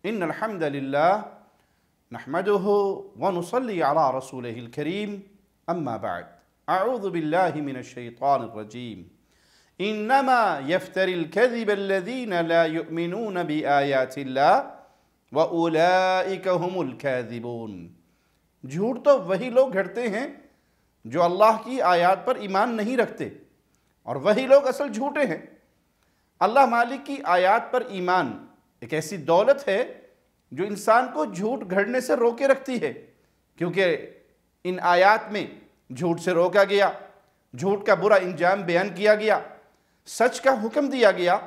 إن الحمد لله نحمده ونصلي على رسوله الكريم أما بعد أعوذ بالله من الشيطان الرجيم إنما يفتري الكذب الذين لا يؤمنون بآيات الله وأولئك هم الكاذبون۔ جھوٹ تو وہی لوگ گھڑتے ہیں جو اللہ کی آیات پر ایمان نہیں رکھتے، اور وہی لوگ اصل جھوٹے ہیں۔ اللہ مالک کی آیات پر ایمان ایک ایسی دولت ہے جو انسان کو جھوٹ گھڑنے سے روکے رکھتی ہے، کیونکہ ان آیات میں جھوٹ سے روکا گیا، جھوٹ کا برا انجام بیان کیا گیا، سچ کا حکم دیا گیا،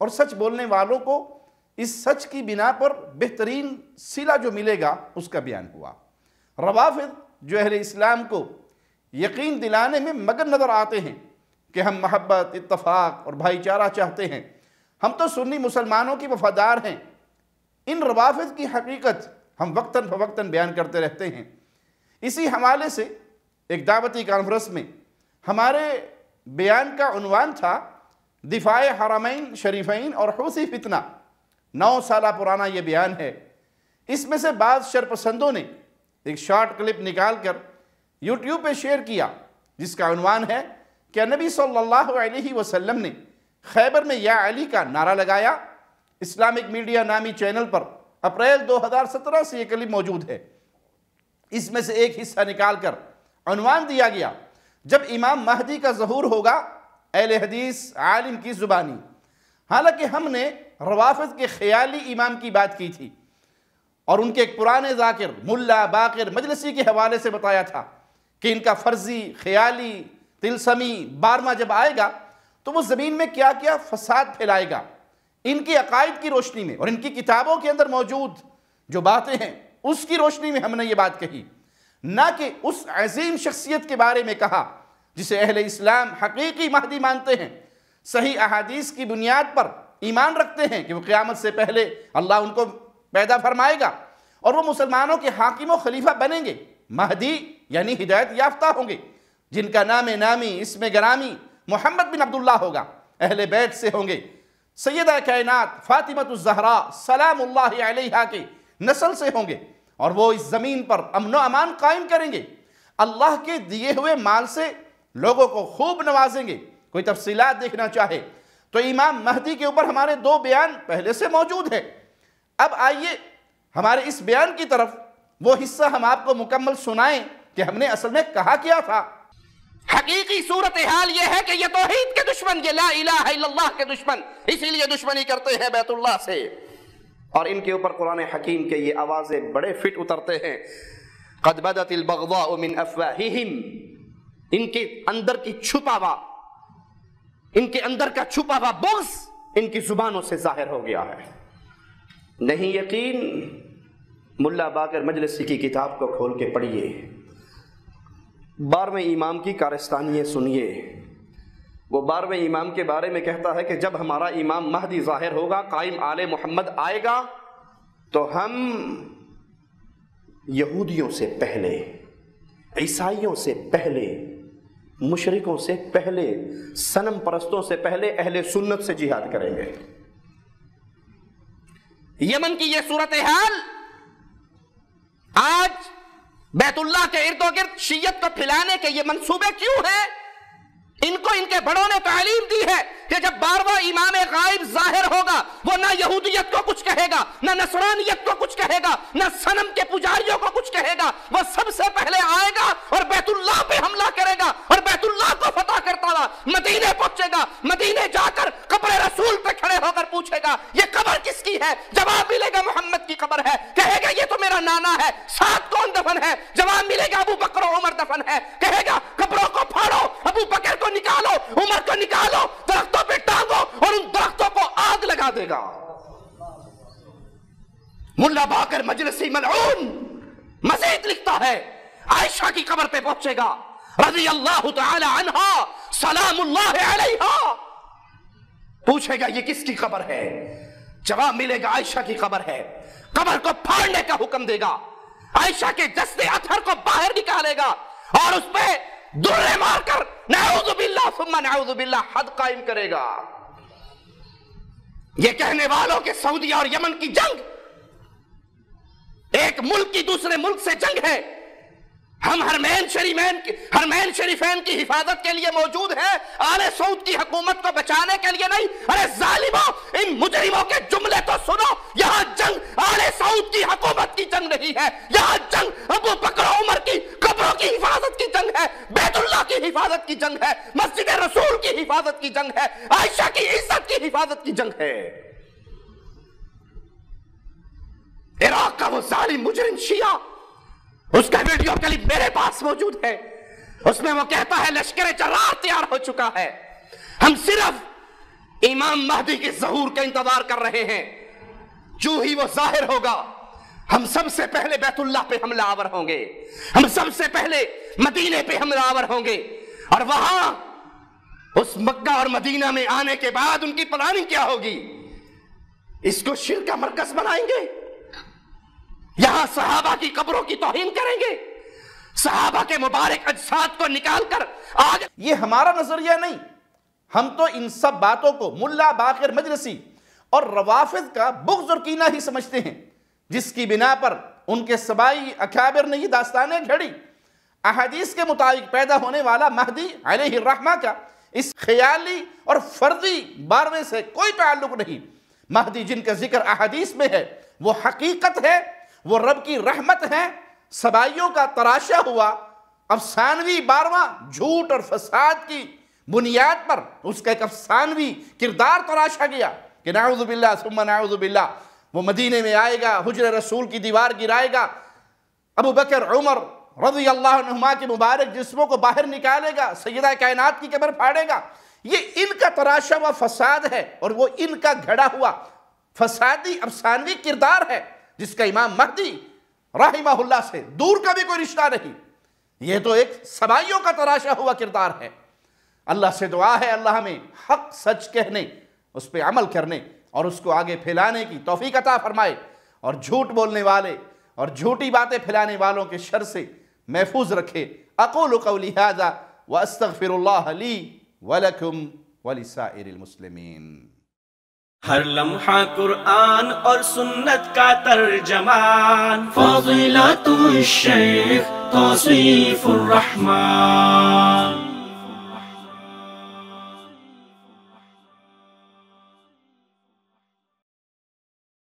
اور سچ بولنے والوں کو اس سچ کی بنا پر بہترین صلہ جو ملے گا اس کا بیان ہوا۔ روافض جو اہل اسلام کو یقین دلانے میں مگن نظر آتے ہیں کہ ہم محبت، اتفاق اور بھائی چارہ چاہتے ہیں، ہم تو سنی مسلمانوں کی وفادار ہیں، ان روافض کی حقیقت ہم وقتاً فوقتاً بیان کرتے رہتے ہیں۔ اسی حوالے سے ایک دعوتی کانفرنس میں ہمارے بیان کا عنوان تھا دفاع حرمین شریفین اور حوثی فتنہ۔ 9 سالہ پرانا یہ بیان ہے۔ اس میں سے بعض شرپسندوں نے ایک شارٹ کلپ نکال کر یوٹیوب پہ شیئر کیا، جس کا عنوان ہے کہ نبی صلی اللہ علیہ وسلم نے خیبر میں یا علی کا نعرہ لگایا۔ اسلامک میڈیا نامی چینل پر اپریل 2017 سے یہ کلپ موجود ہے۔ اس میں سے ایک حصہ نکال کر عنوان دیا گیا جب امام مہدی کا ظہور ہوگا اہل حدیث عالم کی زبانی۔ حالانکہ ہم نے روافض کے خیالی امام کی بات کی تھی اور ان کے ایک پرانے ذاکر ملا باقر مجلسی کے حوالے سے بتایا تھا کہ ان کا فرضی، خیالی، طلسمی بارہواں جب آئے گا تو وہ زمین میں کیا کیا فساد پھیلائے گا۔ ان کی عقائد کی روشنی میں اور ان کی کتابوں کے اندر موجود جو باتیں ہیں اس کی روشنی میں ہم نے یہ بات کہی، نہ کہ اس عظیم شخصیت کے بارے میں کہا جسے اہل اسلام حقیقی مہدی مانتے ہیں، صحیح احادیث کی بنیاد پر ایمان رکھتے ہیں کہ وہ قیامت سے پہلے اللہ ان کو پیدا فرمائے گا اور وہ مسلمانوں کے حاکم و خلیفہ بنیں گے، مہدی یعنی ہدایت یافتہ ہوں گے، جن کا نام نامی، اسم گرامی محمد بن عبداللہ ہوگا، اہل بیت سے ہوں گے، سیدہ کائنات فاطمہ الزہراء سلام اللہ علیہا کی نسل سے ہوں گے، اور وہ اس زمین پر امن و امان قائم کریں گے، اللہ کے دیے ہوئے مال سے لوگوں کو خوب نوازیں گے۔ کوئی تفصیلات دیکھنا چاہے تو امام مہدی کے اوپر ہمارے 2 بیان پہلے سے موجود ہیں۔ اب آئیے ہمارے اس بیان کی طرف، وہ حصہ ہم آپ کو مکمل سنائیں کہ ہم نے اصل میں کہا کیا تھا۔ حقیقی صورتحال یہ ہے کہ یہ توحید کے دشمن، یہ لا الہ الا اللہ کے دشمن، اسی لیے دشمنی کرتے ہیں بیت اللہ سے، اور ان کے اوپر قرآن حکیم کے یہ آوازیں بڑے فٹ اترتے ہیں۔ قد بدت البغضاء من افواہہم، ان کے اندر کی چھپا ہوا، ان کے اندر کا چھپا ہوا بغض ان کی زبانوں سے ظاہر ہو گیا ہے۔ نہیں یقین؟ ملا باقر مجلسی کی کتاب کو کھول کے پڑھیے، 12ویں امام کی کارستانییں سنیے۔ وہ 12ویں امام کے بارے میں کہتا ہے کہ جب ہمارا امام مہدی ظاہر ہوگا، قائم آل محمد آئے گا، تو ہم یہودیوں سے پہلے، عیسائیوں سے پہلے، مشرکوں سے پہلے، صنم پرستوں سے پہلے اہل سنت سے جہاد کریں گے۔ یمن کی یہ صورتحال آج بیت اللہ کے ارد و گرد شیعت کو پھیلانے کے یہ منصوبے کیوں ہیں؟ ان کو ان کے بڑوں نے تعلیم دی ہے کہ جب 12واں امام غائب ظاہر ہوگا، وہ نہ یہودیت کو کچھ کہے گا، نہ نصرانیت کو کچھ کہے گا، نہ صنم کے پجاریوں کو کچھ کہے گا، وہ سب سے پہلے آئے گا اور بیت اللہ پہ حملہ کرے گا اور بیت اللہ کو فتح کرتا ہوا مدینے پہنچے گا۔ مدینے جا کر قبر رسول پہ کھڑے ہو کر پوچھے گا یہ قبر کس کی ہے؟ جواب ملے گا محمد کی قبر ہے۔ کہے گا یہ تو میرا نانا ہے۔ ساتھ کون دفن ہے؟ جواب ملے گا ابو بکر و عمر دفن ہے۔ کہے گا قبروں کو پھاڑو، ابو بکر کو نکالو، عمر کو نکالو، درختوں پہ ٹانگو، اور ان درختوں کو آگ لگا دے گا۔ ملا باقر مجلسی ملعون مزید لکھتا ہے، عائشہ کی قبر پہ پہنچے گا رضی اللہ تعالی عنہا سلام اللہ علیہا، پوچھے گا یہ کس کی قبر ہے؟ جواب ملے گا عائشہ کی قبر ہے۔ قبر کو پھاڑنے کا حکم دے گا، عائشہ کے جسد اطہر کو باہر نکالے گا اور اس پہ درے مار کر نعوذ باللہ ثم نعوذ باللہ حد قائم کرے گا۔ یہ کہنے والوں کے سعودی اور یمن کی جنگ ایک ملک کی دوسرے ملک سے جنگ ہے، ہم حرمین شریفین کی حفاظت کے لیے موجود ہیں، آل سعود کی حکومت کو بچانے کے لیے نہیں۔ ارے ظالموں، ان مجرموں کے جملے تو سنو، یہاں جنگ آل سعود کی حکومت کی جنگ نہیں ہے، یہاں جنگ ابو بکر و عمر کی قبروں کی حفاظت کی جنگ ہے، بیت اللہ کی حفاظت کی جنگ ہے، مسجد رسول کی حفاظت کی جنگ ہے، عائشہ کی عزت کی حفاظت کی جنگ ہے۔ عراق کا وہ ظالم مجرم شیعہ، اس کا ویڈیو کلپ میرے پاس موجود ہے، اس میں وہ کہتا ہے لشکر جرار تیار ہو چکا ہے، ہم صرف امام مہدی کے ظہور کا انتظار کر رہے ہیں، جو ہی وہ ظاہر ہوگا ہم سب سے پہلے بیت اللہ پہ حملہ آور ہوں گے، ہم سب سے پہلے مدینے پہ حملہ آور ہوں گے، اور وہاں اس مکہ اور مدینہ میں آنے کے بعد ان کی پلاننگ کیا ہوگی؟ اس کو شرک کا مرکز بنائیں گے، یہاں صحابہ کی قبروں کی توہین کریں گے، صحابہ کے مبارک اجساد کو نکال کر آج۔ یہ ہمارا نظریہ نہیں، ہم تو ان سب باتوں کو ملا باقر مجلسی اور روافض کا بغض اور کینہ ہی سمجھتے ہیں، جس کی بنا پر ان کے سبائی اکابر نے یہ داستانیں گھڑی۔ احادیث کے مطابق پیدا ہونے والا مہدی علیہ الرحمہ کا اس خیالی اور فرضی بارے سے کوئی تعلق نہیں۔ مہدی جن کا ذکر احادیث میں ہے وہ حقیقت ہے، وہ رب کی رحمت ہے، سبائیوں کا تراشا ہوا افسانوی بارواں جھوٹ اور فساد کی بنیاد پر اس کا ایک افسانوی کردار تراشا گیا کہ نعوذ باللہ ثم نعوذ باللہ، وہ مدینے میں آئے گا، حجر رسول کی دیوار گرائے گا، ابو بکر عمر رضی اللہ عنہما کے مبارک جسموں کو باہر نکالے گا، سیدہ کائنات کی قبر پھاڑے گا۔ یہ ان کا تراشا ہوا فساد ہے، اور وہ ان کا گھڑا ہوا فسادی افسانوی کردار ہے، جس کا امام مہدی رحمہ اللہ سے دور کا بھی کوئی رشتہ نہیں۔ یہ تو ایک سبائیوں کا تراشا ہوا کردار ہے۔ اللہ سے دعا ہے اللہ ہمیں حق سچ کہنے، اس پہ عمل کرنے اور اس کو آگے پھیلانے کی توفیق عطا فرمائے، اور جھوٹ بولنے والے اور جھوٹی باتیں پھیلانے والوں کے شر سے محفوظ رکھے۔ اقول قولی ھذا واستغفر اللہ لی ولکم ولسائر المسلمین۔ ہر لمحہ قرآن اور سنت کا ترجمان، فضیلت الشیخ توصیف الرحمن۔